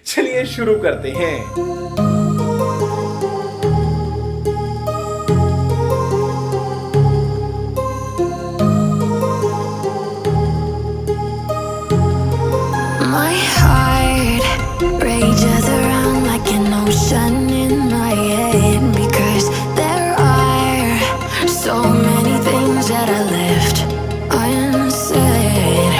चलिए शुरू करते हैं। My heart rages around like an ocean in my head because there are so many things that I left unsaid.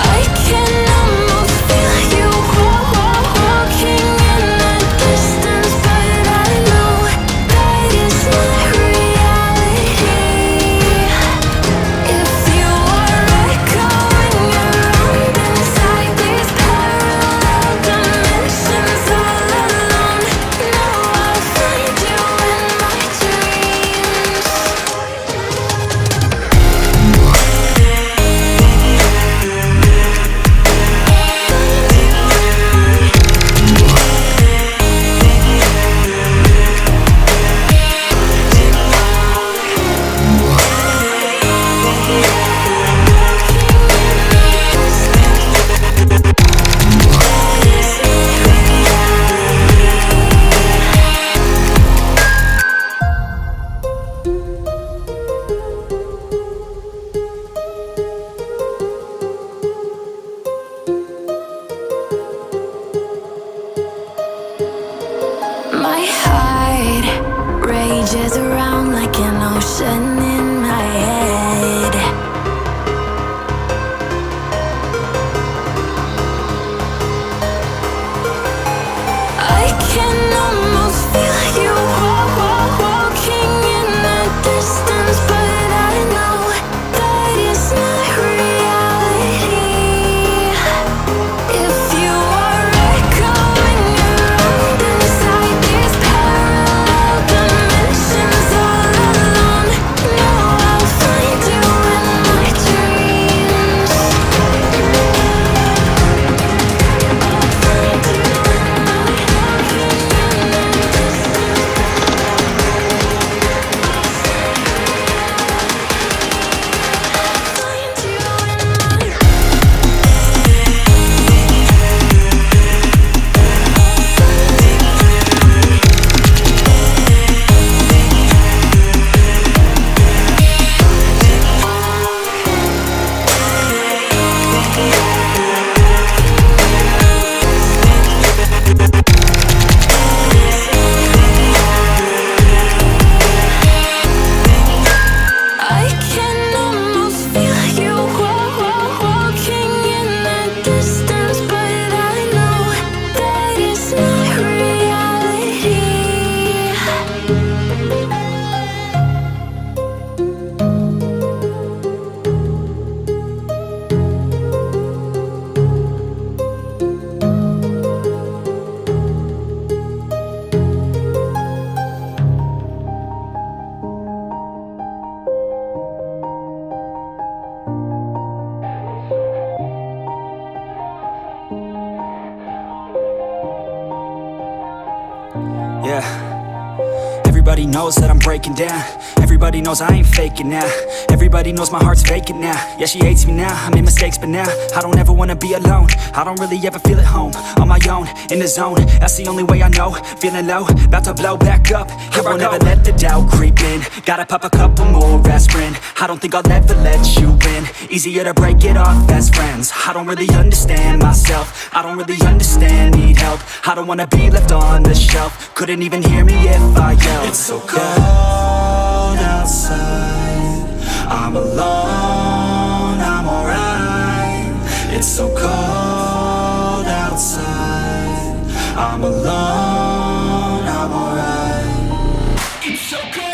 I can almost feel you walking in the distance, but I know that it's not reality. If you are echoing around inside these parallel dimensions all alone, now I'll find you in my dreams. My heart rages around like an ocean in my head. I can almost feel you walking in the distance, but I know that it's not reality. If you are echoing around inside these parallel dimensions all alone, now I'll find you in my dreams. Find you in my I can almost feel you walking in the distance, but I know that it's not reality. Yeah. Everybody knows that I'm breaking down. Everybody knows I ain't faking now. Everybody knows my heart's vacant now. Yeah, she hates me now, I made mistakes, but now I don't ever wanna be alone. I don't really ever feel at home. On my own, in the zone, that's the only way I know. Feeling low, about to blow back up. Here I won't ever let the doubt creep in. Gotta pop a couple more aspirin. I don't think I'll ever let you in. Easier to break it off best friends. I don't really understand myself. I don't really understand, need help. I don't wanna be left on the shelf. Couldn't even hear me if I yelled. It's so cold outside, I'm alone, I'm alright. It's so cold outside, I'm alone, I'm alright. It's so cold.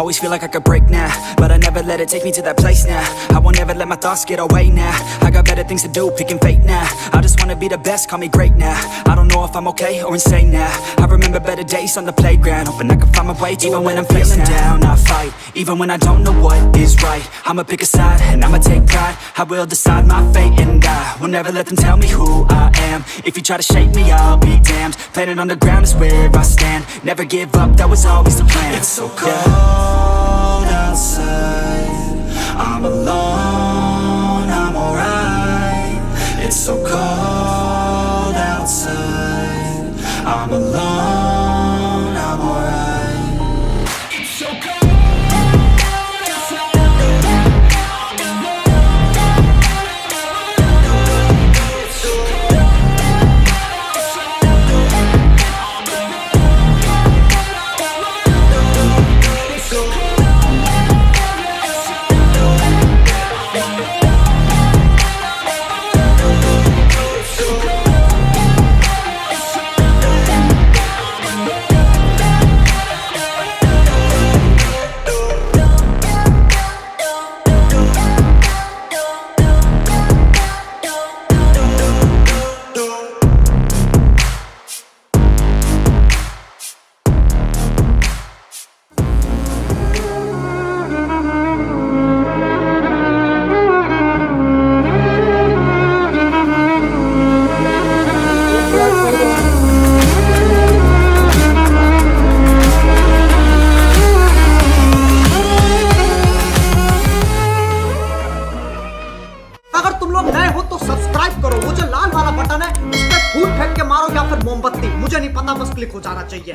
always feel like I could break now, but I never let it take me to that place now. I won't ever let my thoughts get away now. I got better things to do, picking fate now. I just wanna be the best, call me great now. I don't know if I'm okay or insane now. I remember better days on the playground, hoping I can find my way to even when I'm feeling down. I fight, even when I don't know what is right. I'ma pick a side, and I'ma take pride. I will decide my fate, and I will never let them tell me who I am. If you try to shake me, I'll be damned. Planet on the ground is where I stand. Never give up, that was always the plan. It's so cold outside, I'm alone, I'm alright. It's so cold outside, I'm alone, I'm alright. It's so cold. अगर तुम लोग नए हो तो subscribe करो, वो जो लाल वाला बटन है उस पे फूल फेंक के मारो या फिर मोमबत्ती, मुझे नहीं पता, बस क्लिक हो जाना चाहिए।